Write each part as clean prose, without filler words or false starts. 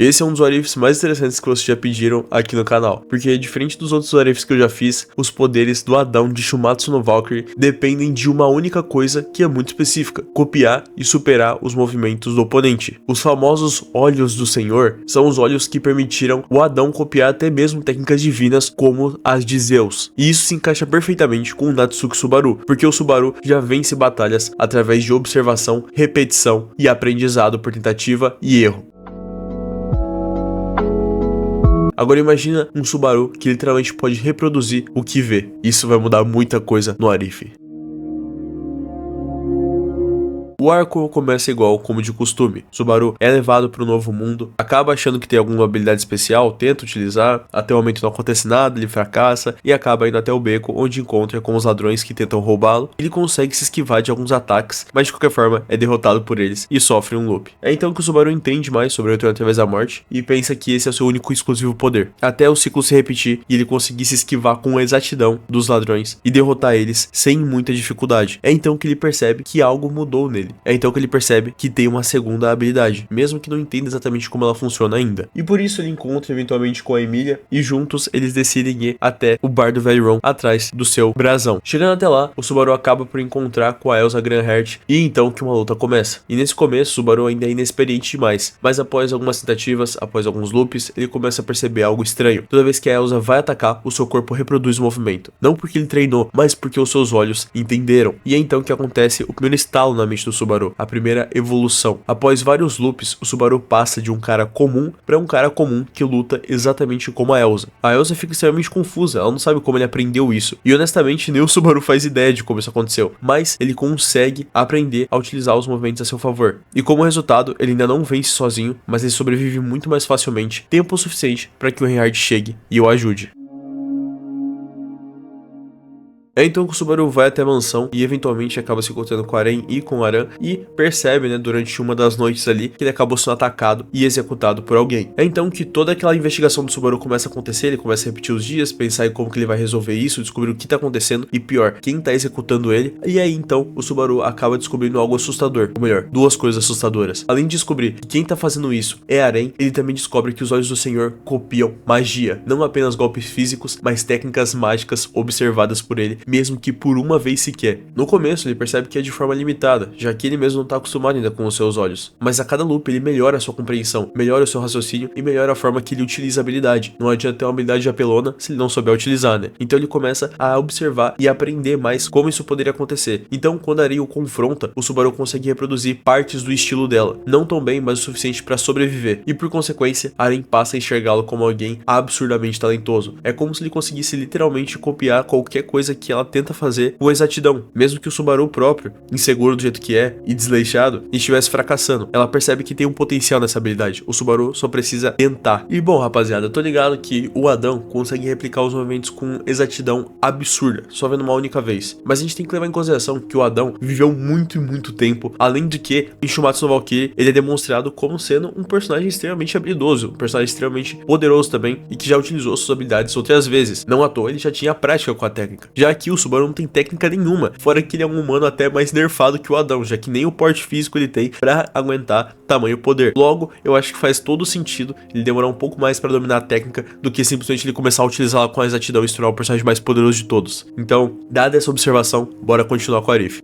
Esse é um dos what-ifs mais interessantes que vocês já pediram aqui no canal, porque diferente dos outros what-ifs que eu já fiz, os poderes do Adão de Shumatsu no Valkyrie dependem de uma única coisa que é muito específica: copiar e superar os movimentos do oponente. Os famosos olhos do Senhor são os olhos que permitiram o Adão copiar até mesmo técnicas divinas como as de Zeus, e isso se encaixa perfeitamente com o Natsuki Subaru, porque o Subaru já vence batalhas através de observação, repetição e aprendizado por tentativa e erro. Agora imagina um Subaru que literalmente pode reproduzir o que vê. Isso vai mudar muita coisa no Arif. O arco começa igual, como de costume. Subaru é levado para um novo mundo, acaba achando que tem alguma habilidade especial, tenta utilizar, até o momento não acontece nada, ele fracassa e acaba indo até o beco, onde encontra com os ladrões que tentam roubá-lo. Ele consegue se esquivar de alguns ataques, mas de qualquer forma é derrotado por eles e sofre um loop. É então que o Subaru entende mais sobre o Retorno através da morte e pensa que esse é o seu único e exclusivo poder, até o ciclo se repetir e ele conseguir se esquivar com exatidão dos ladrões e derrotar eles sem muita dificuldade. É então que ele percebe que algo mudou nele. É então que ele percebe que tem uma segunda habilidade, mesmo que não entenda exatamente como ela funciona ainda. E por isso ele encontra eventualmente com a Emilia e juntos eles decidem ir até o bar do Veyron atrás do seu brasão. Chegando até lá, o Subaru acaba por encontrar com a Elsa Granheart e então que uma luta começa. E nesse começo o Subaru ainda é inexperiente demais, mas após algumas tentativas, após alguns loops, ele começa a perceber algo estranho. Toda vez que a Elsa vai atacar, o seu corpo reproduz o movimento. Não porque ele treinou, mas porque os seus olhos entenderam. E é então que acontece o primeiro estalo na mente do Subaru, a primeira evolução. Após vários loops, o Subaru passa de um cara comum para um cara comum que luta exatamente como a Elsa. A Elsa fica extremamente confusa, ela não sabe como ele aprendeu isso. E honestamente, nem o Subaru faz ideia de como isso aconteceu, mas ele consegue aprender a utilizar os movimentos a seu favor. E como resultado, ele ainda não vence sozinho, mas ele sobrevive muito mais facilmente, tempo suficiente para que o Reinhard chegue e o ajude. É então que o Subaru vai até a mansão e eventualmente acaba se encontrando com Aren e com Aran e percebe, durante uma das noites ali, que ele acabou sendo atacado e executado por alguém. É então que toda aquela investigação do Subaru começa a acontecer, ele começa a repetir os dias, pensar em como que ele vai resolver isso, descobrir o que tá acontecendo e pior, quem tá executando ele. E aí então o Subaru acaba descobrindo algo assustador, ou melhor, duas coisas assustadoras. Além de descobrir que quem tá fazendo isso é Aren, ele também descobre que os olhos do Senhor copiam magia, não apenas golpes físicos, mas técnicas mágicas observadas por ele, mesmo que por uma vez sequer. No começo ele percebe que é de forma limitada, já que ele mesmo não está acostumado ainda com os seus olhos, mas a cada loop ele melhora a sua compreensão, melhora o seu raciocínio e melhora a forma que ele utiliza a habilidade. Não adianta ter uma habilidade apelona se ele não souber utilizar, Então ele começa a observar e aprender mais como isso poderia acontecer. Então quando a Aren o confronta, o Subaru consegue reproduzir partes do estilo dela, não tão bem, mas o suficiente para sobreviver, e por consequência a Aren passa a enxergá-lo como alguém absurdamente talentoso. É como se ele conseguisse literalmente copiar qualquer coisa que ela tenta fazer com exatidão, mesmo que o Subaru próprio, inseguro do jeito que é e desleixado, estivesse fracassando. Ela percebe que tem um potencial nessa habilidade, o Subaru só precisa tentar. E bom, rapaziada, eu tô ligado que o Adão consegue replicar os movimentos com exatidão absurda, só vendo uma única vez, mas a gente tem que levar em consideração que o Adão viveu muito e muito tempo, além de que em Shumatsu no Valkyrie ele é demonstrado como sendo um personagem extremamente habilidoso, um personagem extremamente poderoso também e que já utilizou suas habilidades outras vezes. Não à toa ele já tinha prática com a técnica, já que o Subaru não tem técnica nenhuma, fora que ele é um humano até mais nerfado que o Adão, já que nem o porte físico ele tem pra aguentar tamanho poder. Logo, eu acho que faz todo sentido ele demorar um pouco mais pra dominar a técnica do que simplesmente ele começar a utilizá-la com a exatidão e se tornar o personagem mais poderoso de todos. Então, dada essa observação, bora continuar com o Arif.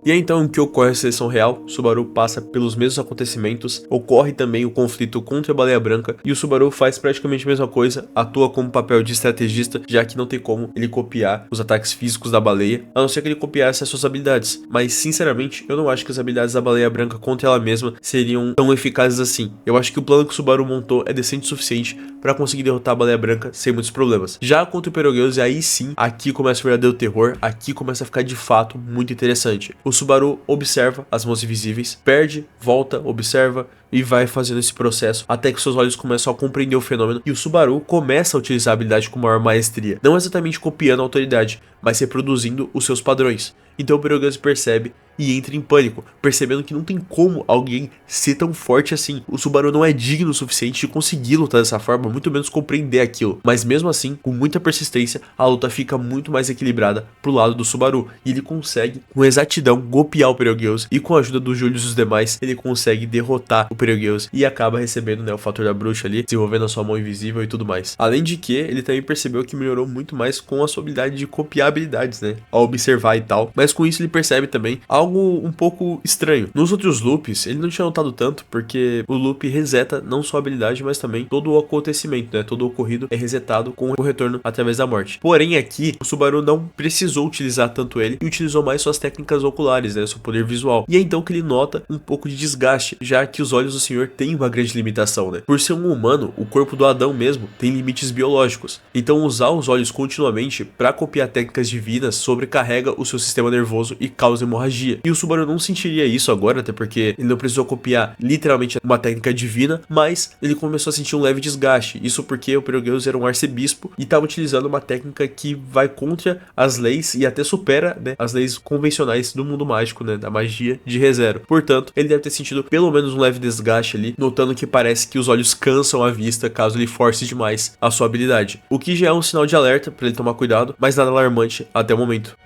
E é então que ocorre a seleção real, Subaru passa pelos mesmos acontecimentos, ocorre também o conflito contra a Baleia Branca e o Subaru faz praticamente a mesma coisa, atua como papel de estrategista, já que não tem como ele copiar os ataques físicos da baleia, a não ser que ele copiasse as suas habilidades. Mas sinceramente, eu não acho que as habilidades da Baleia Branca contra ela mesma seriam tão eficazes assim. Eu acho que o plano que o Subaru montou é decente o suficiente para conseguir derrotar a Baleia Branca sem muitos problemas. Já contra o Perogeuse, aí sim, aqui começa o verdadeiro terror, aqui começa a ficar de fato muito interessante. O Subaru observa as mãos invisíveis, perde, volta, observa e vai fazendo esse processo até que seus olhos começam a compreender o fenômeno e o Subaru começa a utilizar a habilidade com maior maestria, não exatamente copiando a autoridade, mas reproduzindo os seus padrões. Então o Perogeuse percebe e entra em pânico, percebendo que não tem como alguém ser tão forte assim. O Subaru não é digno o suficiente de conseguir lutar dessa forma, muito menos compreender aquilo. Mas mesmo assim, com muita persistência, a luta fica muito mais equilibrada pro lado do Subaru, e ele consegue, com exatidão, golpear o Betelgeuse, e com a ajuda do Julius e os demais, ele consegue derrotar o Betelgeuse, e acaba recebendo, né, o fator da bruxa ali, desenvolvendo a sua mão invisível e tudo mais. Além de que, ele também percebeu que melhorou muito mais com a sua habilidade de copiar habilidades, né, ao observar e tal, mas com isso ele percebe também algo um pouco estranho. Nos outros loops, ele não tinha notado tanto, porque o loop reseta não só a habilidade, mas também todo o acontecimento, né, todo o ocorrido é resetado com o retorno através da morte. Porém aqui, o Subaru não precisou utilizar tanto ele, e utilizou mais suas técnicas oculares, né, seu poder visual. E é então que ele nota um pouco de desgaste, já que os olhos do senhor têm uma grande limitação, né. Por ser um humano, o corpo do Adão mesmo tem limites biológicos. Então usar os olhos continuamente para copiar técnicas divinas sobrecarrega o seu sistema nervoso e causa hemorragia. E o Subaru não sentiria isso agora, até porque ele não precisou copiar literalmente uma técnica divina, mas ele começou a sentir um leve desgaste. Isso porque o Betelgeuse era um arcebispo e estava utilizando uma técnica que vai contra as leis e até supera, né, as leis convencionais do mundo mágico, né, da magia de ReZero. Portanto, ele deve ter sentido pelo menos um leve desgaste ali, notando que parece que os olhos cansam a vista caso ele force demais a sua habilidade. O que já é um sinal de alerta para ele tomar cuidado, mas nada alarmante até o momento.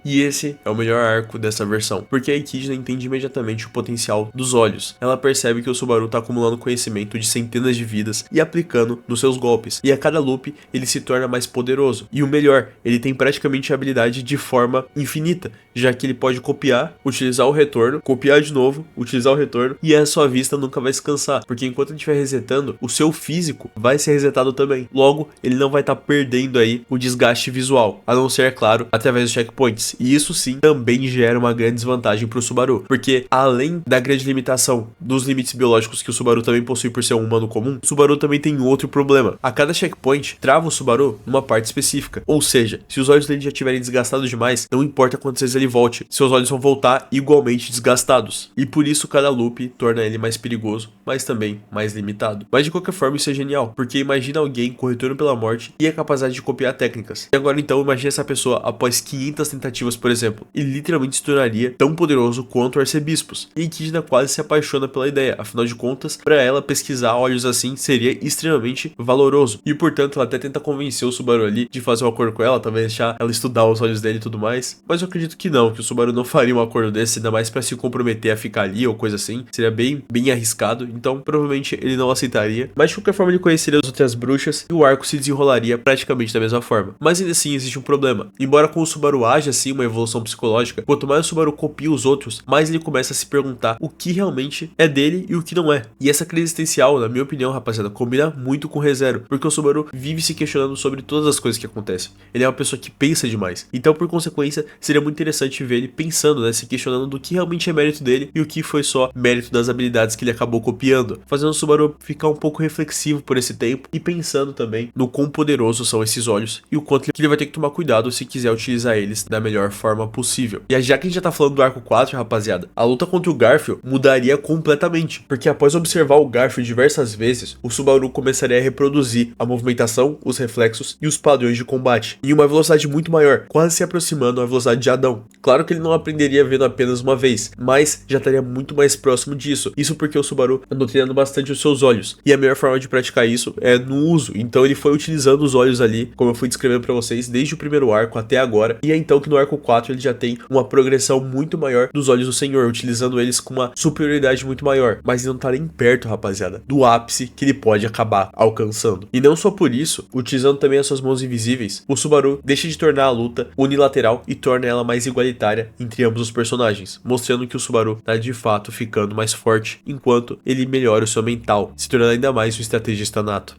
E esse é o melhor arco dessa versão, porque a Echidna entende imediatamente o potencial dos olhos. Ela percebe que o Subaru está acumulando conhecimento de centenas de vidas e aplicando nos seus golpes, e a cada loop ele se torna mais poderoso. E o melhor, ele tem praticamente a habilidade de forma infinita, já que ele pode copiar, utilizar o retorno, copiar de novo, utilizar o retorno, e a sua vista nunca vai se cansar, porque enquanto ele estiver resetando, o seu físico vai ser resetado também. Logo, ele não vai estar perdendo aí o desgaste visual, a não ser, é claro, através dos checkpoints. E isso sim também gera uma grande desvantagem para o Subaru, porque além da grande limitação dos limites biológicos que o Subaru também possui por ser um humano comum, o Subaru também tem outro problema. A cada checkpoint trava o Subaru numa parte específica, ou seja, se os olhos dele já estiverem desgastados demais, não importa quantas vezes ele volte, seus olhos vão voltar igualmente desgastados. E por isso cada loop torna ele mais perigoso, mas também mais limitado. Mas de qualquer forma isso é genial, porque imagina alguém com retorno pela morte e a capacidade de copiar técnicas. E agora então imagine essa pessoa após 500 tentativas, por exemplo, e literalmente se tornaria tão poderoso quanto arcebispos. E Echidna quase se apaixona pela ideia, afinal de contas, para ela pesquisar olhos assim seria extremamente valoroso. E portanto ela até tenta convencer o Subaru ali de fazer um acordo com ela, talvez deixar ela estudar os olhos dele e tudo mais. Mas eu acredito que não, que o Subaru não faria um acordo desse, ainda mais para se comprometer a ficar ali ou coisa assim. Seria bem arriscado, então provavelmente ele não aceitaria. Mas de qualquer forma ele conheceria as outras bruxas e o arco se desenrolaria praticamente da mesma forma. Mas ainda assim existe um problema. Embora com o Subaru haja assim uma evolução psicológica, quanto mais o Subaru copia os outros, mais ele começa a se perguntar o que realmente é dele e o que não é. E essa crise existencial, na minha opinião, rapaziada, combina muito com o ReZero, porque o Subaru vive se questionando sobre todas as coisas que acontecem. Ele é uma pessoa que pensa demais. Então, por consequência, seria muito interessante ver ele pensando, né, se questionando do que realmente é mérito dele e o que foi só mérito das habilidades que ele acabou copiando, fazendo o Subaru ficar um pouco reflexivo por esse tempo e pensando também no quão poderosos são esses olhos e o quanto que ele vai ter que tomar cuidado se quiser utilizar eles da melhor forma possível. E já que a gente já tá falando do arco 4, rapaziada, a luta contra o Garfield mudaria completamente, porque após observar o Garfield diversas vezes, o Subaru começaria a reproduzir a movimentação, os reflexos e os padrões de combate em uma velocidade muito maior, quase se aproximando da velocidade de Adão. Claro que ele não aprenderia vendo apenas uma vez, mas já estaria muito mais próximo disso. Isso porque o Subaru andou treinando bastante os seus olhos, e a melhor forma de praticar isso é no uso. Então ele foi utilizando os olhos ali, como eu fui descrevendo pra vocês, desde o primeiro arco até agora, e é então que no arco 4 ele já tem uma progressão muito maior dos olhos do Senhor, utilizando eles com uma superioridade muito maior, mas ele não tá nem perto, rapaziada, do ápice que ele pode acabar alcançando. E não só por isso, utilizando também as suas mãos invisíveis, o Subaru deixa de tornar a luta unilateral e torna ela mais igualitária entre ambos os personagens, mostrando que o Subaru tá de fato ficando mais forte, enquanto ele melhora o seu mental, se tornando ainda mais um estrategista nato.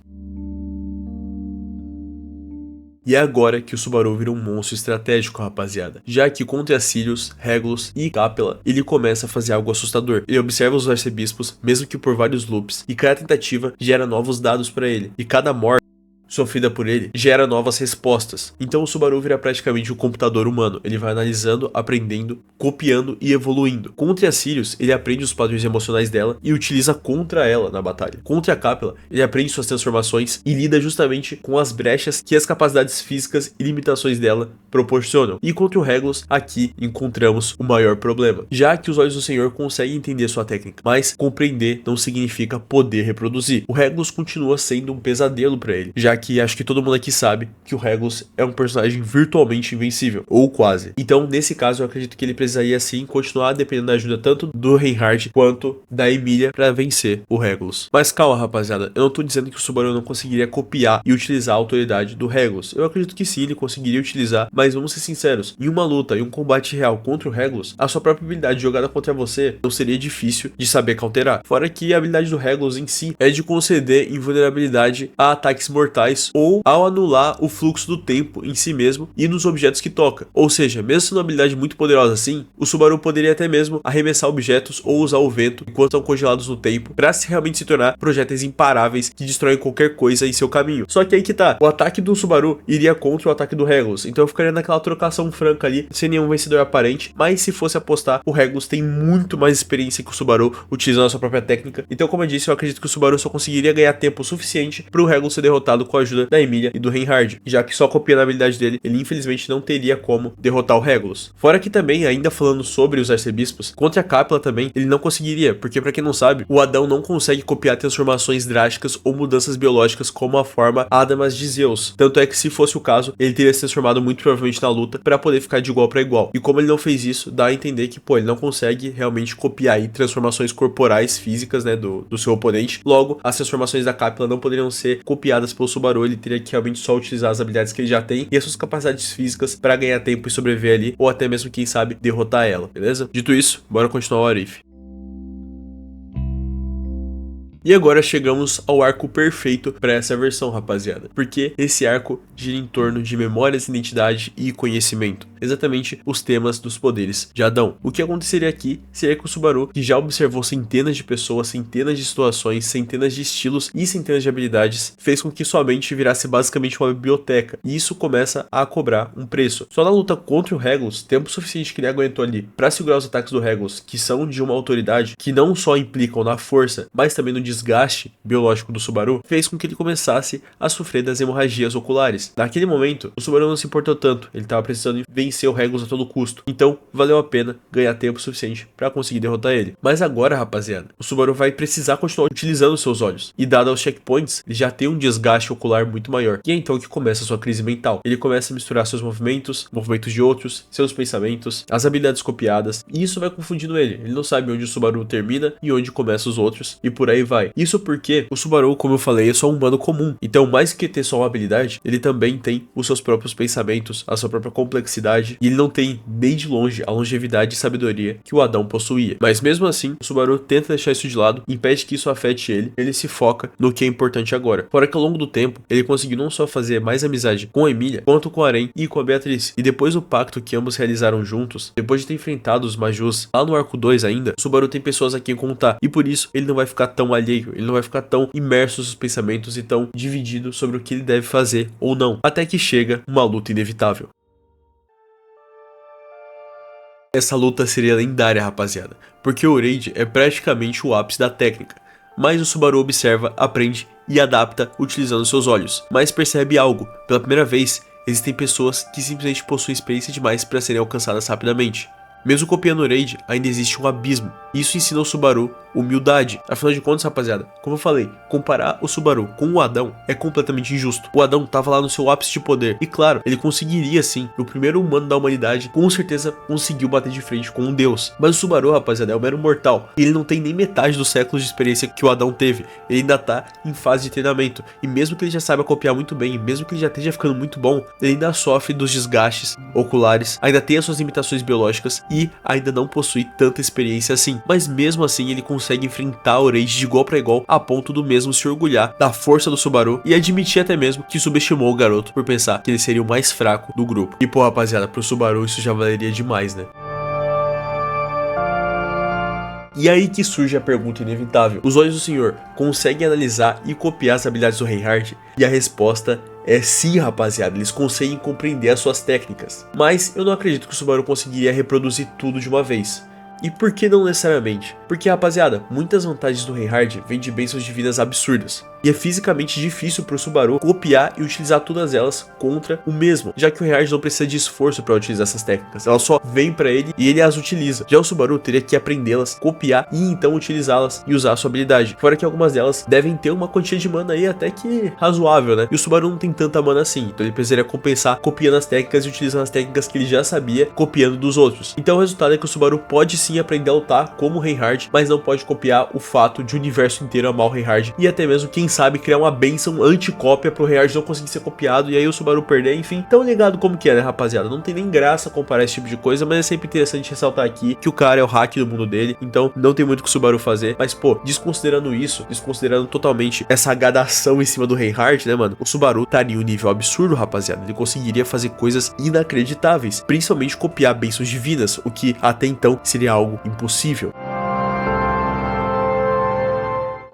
E é agora que o Subaru vira um monstro estratégico, rapaziada. Já que contra Sirius, Regulus e Capella, ele começa a fazer algo assustador. Ele observa os arcebispos, mesmo que por vários loops, e cada tentativa gera novos dados para ele. E cada morte sofrida por ele gera novas respostas. Então o Subaru vira praticamente um computador humano. Ele vai analisando, aprendendo, copiando e evoluindo. Contra a Sirius, ele aprende os padrões emocionais dela e utiliza contra ela na batalha. Contra a Capella, ele aprende suas transformações e lida justamente com as brechas que as capacidades físicas e limitações dela proporcionam. E contra o Regulus, aqui encontramos o maior problema, já que os Olhos do Senhor conseguem entender sua técnica, mas compreender não significa poder reproduzir. O Regulus continua sendo um pesadelo para ele, já que acho que todo mundo aqui sabe que o Regulus é um personagem virtualmente invencível, ou quase. Então, nesse caso, eu acredito que ele precisaria sim continuar dependendo da ajuda tanto do Reinhard quanto da Emilia para vencer o Regulus. Mas calma, rapaziada, eu não tô dizendo que o Subaru não conseguiria copiar e utilizar a autoridade do Regulus. Eu acredito que sim, ele conseguiria utilizar, mas vamos ser sinceros, em uma luta, em um combate real contra o Regulus, a sua própria habilidade jogada contra você não seria difícil de saber counterar. Fora que a habilidade do Regulus em si é de conceder invulnerabilidade a ataques mortais ou ao anular o fluxo do tempo em si mesmo e nos objetos que toca. Ou seja, mesmo sendo uma habilidade muito poderosa assim, o Subaru poderia até mesmo arremessar objetos ou usar o vento enquanto estão congelados no tempo para realmente se tornar projéteis imparáveis que destroem qualquer coisa em seu caminho. Só que aí que tá, o ataque do Subaru iria contra o ataque do Regulus, então eu ficaria naquela trocação franca ali, sem nenhum vencedor aparente, mas se fosse apostar, o Regulus tem muito mais experiência que o Subaru utilizando a sua própria técnica, então como eu disse, eu acredito que o Subaru só conseguiria ganhar tempo suficiente para o Regulus ser derrotado com a ajuda da Emilia e do Reinhard, já que só copiando a habilidade dele, ele infelizmente não teria como derrotar o Regulus. Fora que também, ainda falando sobre os arcebispos, contra a Capella também, ele não conseguiria, porque pra quem não sabe, o Adão não consegue copiar transformações drásticas ou mudanças biológicas como a forma Adamas de Zeus. Tanto é que se fosse o caso, ele teria se transformado muito provavelmente na luta para poder ficar de igual para igual. E como ele não fez isso, dá a entender que, pô, ele não consegue realmente copiar aí transformações corporais físicas, né, do seu oponente. Logo, as transformações da Capella não poderiam ser copiadas pelo Subaru, ele teria que realmente só utilizar as habilidades que ele já tem e as suas capacidades físicas para ganhar tempo e sobreviver ali, ou até mesmo, quem sabe, derrotar ela, beleza? Dito isso, bora continuar o Arif. E agora chegamos ao arco perfeito para essa versão, rapaziada, porque esse arco gira em torno de memórias, identidade e conhecimento, exatamente os temas dos poderes de Adão. O que aconteceria aqui seria que o Subaru, que já observou centenas de pessoas, centenas de situações, centenas de estilos e centenas de habilidades, fez com que sua mente virasse basicamente uma biblioteca, e isso começa a cobrar um preço. Só na luta contra o Regulus, tempo suficiente que ele aguentou ali para segurar os ataques do Regulus, que são de uma autoridade que não só implicam na força, mas também no desgaste biológico do Subaru, fez com que ele começasse a sofrer das hemorragias oculares. Naquele momento, o Subaru não se importou tanto, ele estava precisando vencer o Regulus a todo custo, então valeu a pena ganhar tempo suficiente para conseguir derrotar ele. Mas agora, rapaziada, o Subaru vai precisar continuar utilizando seus olhos, e dado aos checkpoints, ele já tem um desgaste ocular muito maior, e é então que começa a sua crise mental. Ele começa a misturar seus movimentos, movimentos de outros, seus pensamentos, as habilidades copiadas, e isso vai confundindo ele não sabe onde o Subaru termina e onde começa os outros, e por aí vai. Isso porque o Subaru, como eu falei, é só um humano comum. Então, mais que ter só uma habilidade, ele também tem os seus próprios pensamentos, a sua própria complexidade, e ele não tem nem de longe a longevidade e sabedoria que o Adão possuía. Mas mesmo assim, o Subaru tenta deixar isso de lado, impede que isso afete ele se foca no que é importante agora. Fora que ao longo do tempo, ele conseguiu não só fazer mais amizade com a Emilia, quanto com a Arém e com a Beatriz. E depois do pacto que ambos realizaram juntos, depois de ter enfrentado os Majus lá no arco 2 ainda, o Subaru tem pessoas a quem contar, e por isso ele não vai ficar tão alheio, ele não vai ficar tão imerso nos pensamentos e tão dividido sobre o que ele deve fazer ou não, até que chega uma luta inevitável. Essa luta seria lendária, rapaziada, porque o Raid é praticamente o ápice da técnica, mas o Subaru observa, aprende e adapta utilizando seus olhos, mas percebe algo. Pela primeira vez, existem pessoas que simplesmente possuem experiência demais para serem alcançadas rapidamente. Mesmo copiando o Raid, ainda existe um abismo. Isso ensina o Subaru humildade. Afinal de contas, rapaziada, como eu falei, comparar o Subaru com o Adão é completamente injusto. O Adão tava lá no seu ápice de poder. E claro, ele conseguiria sim. O primeiro humano da humanidade com certeza conseguiu bater de frente com um deus. Mas o Subaru, rapaziada, é um mero mortal. Ele não tem nem metade dos séculos de experiência que o Adão teve. Ele ainda tá em fase de treinamento. E mesmo que ele já saiba copiar muito bem, mesmo que ele já esteja ficando muito bom, ele ainda sofre dos desgastes oculares, ainda tem as suas limitações biológicas e ainda não possui tanta experiência assim. Mas mesmo assim ele consegue enfrentar o Raid de igual para igual, a ponto do mesmo se orgulhar da força do Subaru e admitir até mesmo que subestimou o garoto por pensar que ele seria o mais fraco do grupo. E pô, rapaziada, pro Subaru isso já valeria demais, né? E aí que surge a pergunta inevitável: os olhos do senhor conseguem analisar e copiar as habilidades do Reinhardt? E a resposta é sim, rapaziada, eles conseguem compreender as suas técnicas. Mas eu não acredito que o Subaru conseguiria reproduzir tudo de uma vez. E por que não necessariamente? Porque, rapaziada, muitas vantagens do Reinhardt vêm de bênçãos divinas absurdas. E é fisicamente difícil pro Subaru copiar e utilizar todas elas contra o mesmo, já que o Reinhardt não precisa de esforço para utilizar essas técnicas, elas só vêm para ele e ele as utiliza. Já o Subaru teria que aprendê-las, copiar e então utilizá-las e usar a sua habilidade. Fora que algumas delas devem ter uma quantia de mana aí até que razoável, né? E o Subaru não tem tanta mana assim, então ele precisaria compensar copiando as técnicas e utilizando as técnicas que ele já sabia, copiando dos outros. Então o resultado é que o Subaru pode sim aprender a lutar como o Reinhardt, mas não pode copiar o fato de o universo inteiro amar o Reinhardt e até mesmo, quem sabe, criar uma bênção anticópia pro Reinhardt não conseguir ser copiado e aí o Subaru perder. Enfim, tão ligado como que é, né, rapaziada? Não tem nem graça comparar esse tipo de coisa, mas é sempre interessante ressaltar aqui que o cara é o hack do mundo dele, então não tem muito que o Subaru fazer. Mas, pô, desconsiderando isso, desconsiderando totalmente essa gadação em cima do Reinhardt, né, mano? O Subaru estaria em um nível absurdo, rapaziada. Ele conseguiria fazer coisas inacreditáveis, principalmente copiar bênçãos divinas, o que até então seria algo impossível.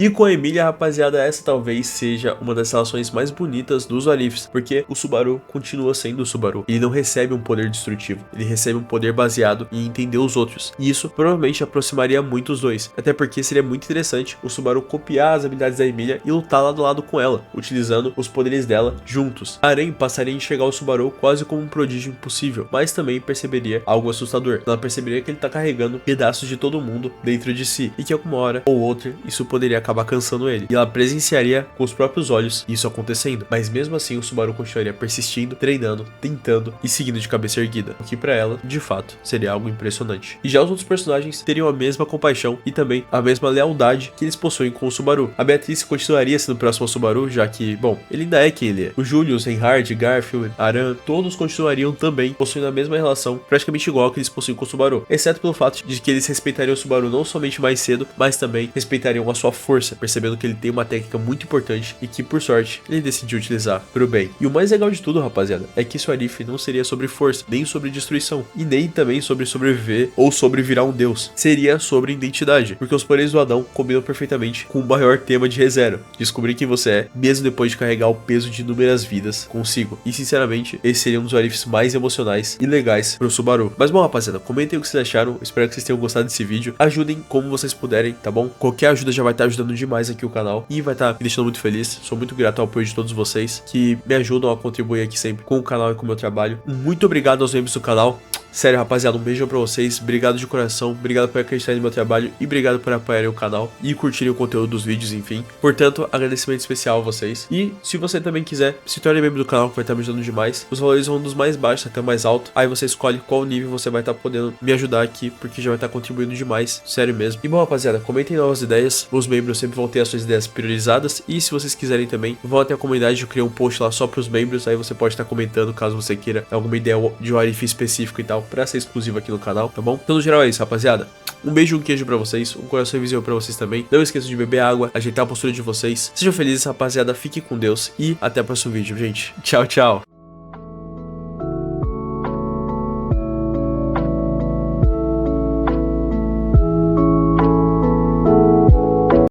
E com a Emilia, rapaziada, essa talvez seja uma das relações mais bonitas dos Arifs, porque o Subaru continua sendo o Subaru. Ele não recebe um poder destrutivo, ele recebe um poder baseado em entender os outros. E isso provavelmente aproximaria muito os dois, até porque seria muito interessante o Subaru copiar as habilidades da Emilia e lutar lado a lado com ela, utilizando os poderes dela juntos. A Aran passaria a enxergar o Subaru quase como um prodígio impossível, mas também perceberia algo assustador. Ela perceberia que ele tá carregando pedaços de todo mundo dentro de si, e que alguma hora ou outra isso poderia acabar cansando ele, e ela presenciaria com os próprios olhos isso acontecendo. Mas mesmo assim o Subaru continuaria persistindo, treinando, tentando e seguindo de cabeça erguida, o que pra ela, de fato, seria algo impressionante. E já os outros personagens teriam a mesma compaixão e também a mesma lealdade que eles possuem com o Subaru. A Beatriz continuaria sendo próxima ao Subaru, já que, bom, ele ainda é quem ele é. O Julius, Reinhardt, Garfield, Aran, todos continuariam também possuindo a mesma relação, praticamente igual que eles possuem com o Subaru, exceto pelo fato de que eles respeitariam o Subaru não somente mais cedo, mas também respeitariam a sua força, percebendo que ele tem uma técnica muito importante e que, por sorte, ele decidiu utilizar pro bem. E o mais legal de tudo, rapaziada, é que isso Arif não seria sobre força, nem sobre destruição, e nem também sobre sobreviver ou sobre virar um deus. Seria sobre identidade, porque os poderes do Adão combinam perfeitamente com o maior tema de ReZero: descobrir quem você é, mesmo depois de carregar o peso de inúmeras vidas consigo. E sinceramente, esse seria um dos Arifs mais emocionais e legais pro Subaru. Mas bom, rapaziada, comentem o que vocês acharam, espero que vocês tenham gostado desse vídeo, ajudem como vocês puderem, tá bom? Qualquer ajuda já vai estar ajudando demais aqui o canal e vai estar me deixando muito feliz. Sou muito grato ao apoio de todos vocês que me ajudam a contribuir aqui sempre com o canal e com o meu trabalho. Muito obrigado aos membros do canal. Sério, rapaziada, um beijo pra vocês, obrigado de coração, obrigado por acreditarem no meu trabalho e obrigado por apoiarem o canal e curtirem o conteúdo dos vídeos, enfim. Portanto, agradecimento especial a vocês. E se você também quiser, se torne membro do canal, que vai estar me ajudando demais. Os valores vão dos mais baixos até o mais alto, aí você escolhe qual nível você vai estar podendo me ajudar aqui, porque já vai estar contribuindo demais, sério mesmo. E bom, rapaziada, comentem novas ideias, os membros sempre vão ter as suas ideias priorizadas, e se vocês quiserem também, vão até a comunidade, eu criei um post lá só pros membros, aí você pode estar comentando caso você queira alguma ideia de um Arif específico e tal, pra ser exclusivo aqui no canal, tá bom? Então no geral é isso, rapaziada. Um beijo e um queijo pra vocês, um coração invisível pra vocês também. Não esqueçam de beber água, ajeitar a postura de vocês. Sejam felizes, rapaziada, fiquem com Deus e até o próximo vídeo, gente. Tchau, tchau.